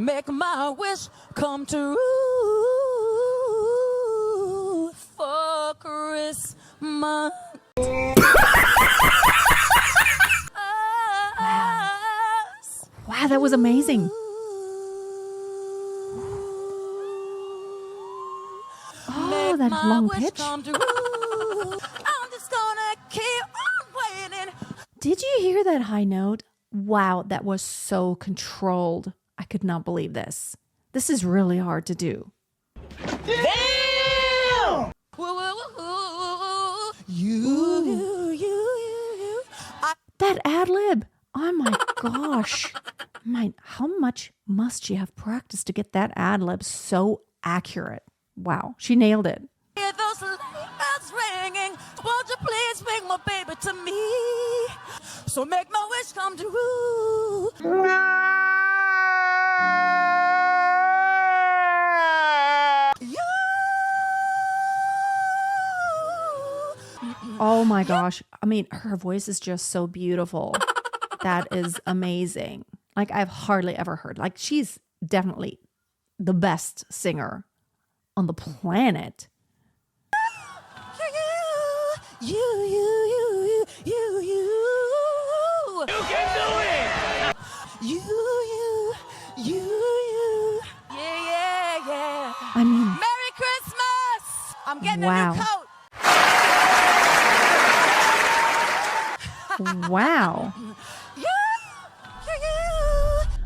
make my wish come true for Christmas. Wow, that was amazing. Oh, that long pitch. I'm just gonna keep on waiting. Did you hear that high note? Wow, that was so controlled. I could not believe this. This is really hard to do. Damn! That ad lib. Oh my gosh. How much must she have practiced to get that ad lib so accurate? Wow, she nailed it. Hear those bells ringing. Won't you please bring my baby to me? So make my wish come true. Oh my gosh. I mean, her voice is just so beautiful. That is amazing. Like, I've hardly ever heard. Like, she's definitely the best singer on the planet. You can do it. You. Yeah. I mean, Merry Christmas. I'm getting wow. a new coat. Wow. You.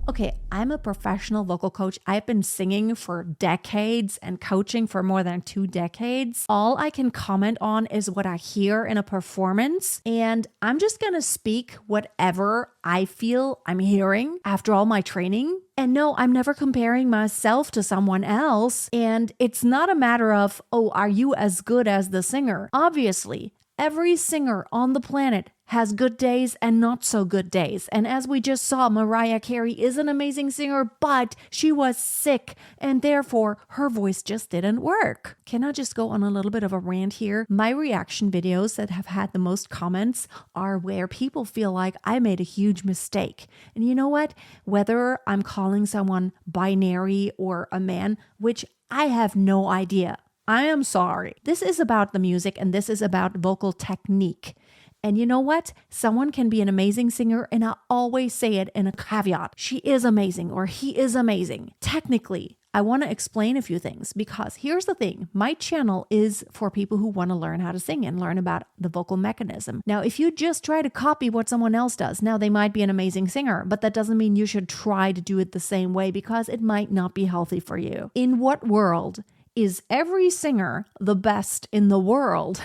Okay, I'm a professional vocal coach. I've been singing for decades and coaching for more than 2 decades. All I can comment on is what I hear in a performance, and I'm just gonna speak whatever I feel I'm hearing after all my training. And no, I'm never comparing myself to someone else. And it's not a matter of, oh, are you as good as the singer? Obviously, every singer on the planet has good days and not so good days. And as we just saw, Mariah Carey is an amazing singer, but she was sick and therefore her voice just didn't work. Can I just go on a little bit of a rant here? My reaction videos that have had the most comments are where people feel like I made a huge mistake. And you know what? Whether I'm calling someone binary or a man, which I have no idea. I am sorry. This is about the music and this is about vocal technique. And you know what? Someone can be an amazing singer, and I always say it in a caveat. She is amazing or he is amazing. Technically, I want to explain a few things because here's the thing. My channel is for people who want to learn how to sing and learn about the vocal mechanism. Now, if you just try to copy what someone else does, now they might be an amazing singer, but that doesn't mean you should try to do it the same way because it might not be healthy for you. In what world is every singer the best in the world?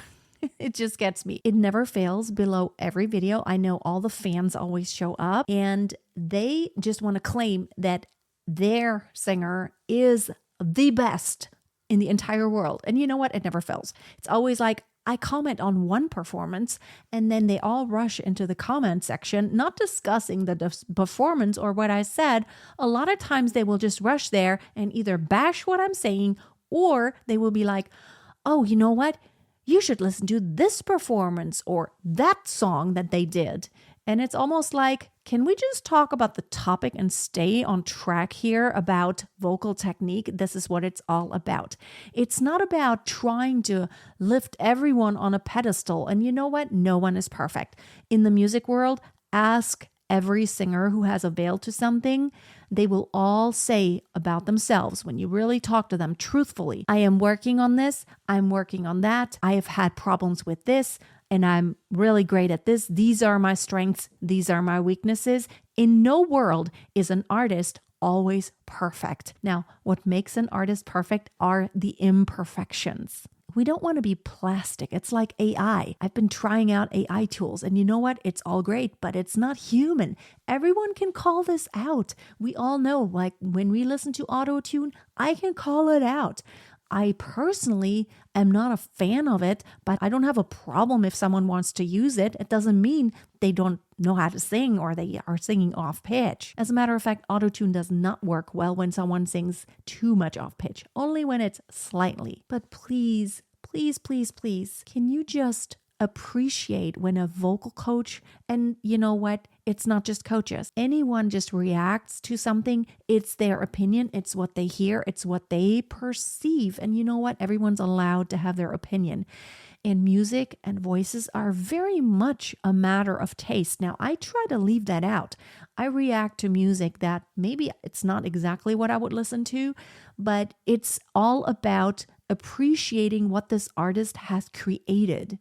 It just gets me. It never fails below every video. I know all the fans always show up and they just want to claim that their singer is the best in the entire world. And you know what? It never fails. It's always like, I comment on one performance and then they all rush into the comment section, not discussing the performance or what I said. A lot of times they will just rush there and either bash what I'm saying or they will be like, oh, you know what? You should listen to this performance or that song that they did. And it's almost like, can we just talk about the topic and stay on track here about vocal technique? This is what it's all about. It's not about trying to lift everyone on a pedestal. And you know what? No one is perfect. In the music world, ask every singer who has availed to something. They will all say about themselves when you really talk to them truthfully, I am working on this, I'm working on that, I have had problems with this, and I'm really great at this. These are my strengths, these are my weaknesses. In no world is an artist always perfect. Now, what makes an artist perfect are the imperfections. We don't want to be plastic. It's like AI. I've been trying out AI tools and you know what? It's all great, but it's not human. Everyone can call this out. We all know, like when we listen to auto-tune, I can call it out. I personally am not a fan of it, but I don't have a problem if someone wants to use it. It doesn't mean they don't know how to sing or they are singing off pitch. As a matter of fact, autotune does not work well when someone sings too much off pitch, only when it's slightly. But please, can you just appreciate when a vocal coach, and you know what, It's not just coaches. Anyone just reacts to something. It's their opinion. It's what they hear. It's what they perceive. And you know what? Everyone's allowed to have their opinion. And music and voices are very much a matter of taste. Now, I try to leave that out. I react to music that maybe it's not exactly what I would listen to, but it's all about appreciating what this artist has created.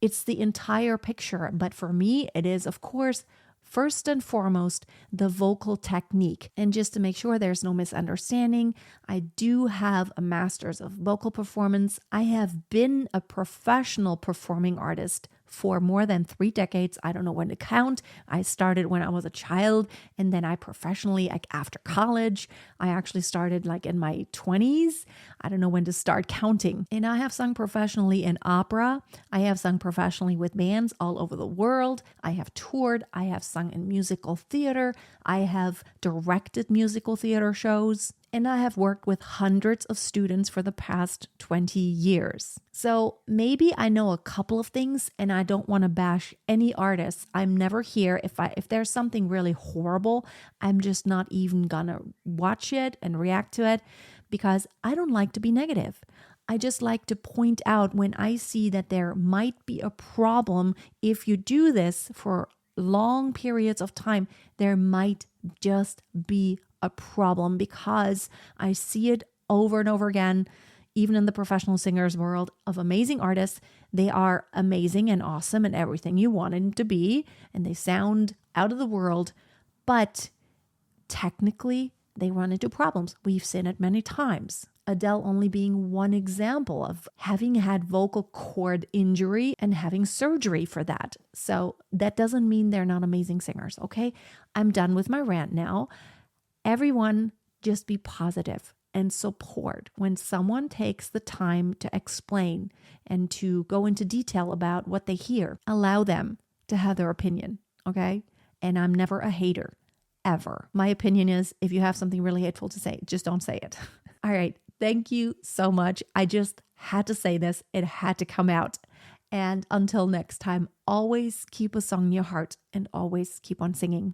It's the entire picture. But for me, it is, of course, first and foremost, the vocal technique. And just to make sure there's no misunderstanding, I do have a master's of vocal performance. I have been a professional performing artist for more than 3 decades. I don't know when to count. I started when I was a child, and then I professionally, like after college, I actually started like in my 20s. I don't know when to start counting. And I have sung professionally in opera. I have sung professionally with bands all over the world. I have toured. I have sung in musical theater. I have directed musical theater shows. And I have worked with hundreds of students for the past 20 years. So maybe I know a couple of things and I don't want to bash any artists. I'm never here. If there's something really horrible, I'm just not even gonna watch it and react to it because I don't like to be negative. I just like to point out when I see that there might be a problem if you do this for long periods of time, there might just be a problem because I see it over and over again, even in the professional singers world of amazing artists. They are amazing and awesome and everything you want them to be, and they sound out of the world, but technically they run into problems. We've seen it many times. Adele only being one example of having had vocal cord injury and having surgery for that. So that doesn't mean they're not amazing singers, okay? I'm done with my rant now. Everyone just be positive and support when someone takes the time to explain and to go into detail about what they hear. Allow them to have their opinion, okay? And I'm never a hater, ever. My opinion is if you have something really hateful to say, just don't say it. All right. Thank you so much. I just had to say this. It had to come out. And until next time, always keep a song in your heart and always keep on singing.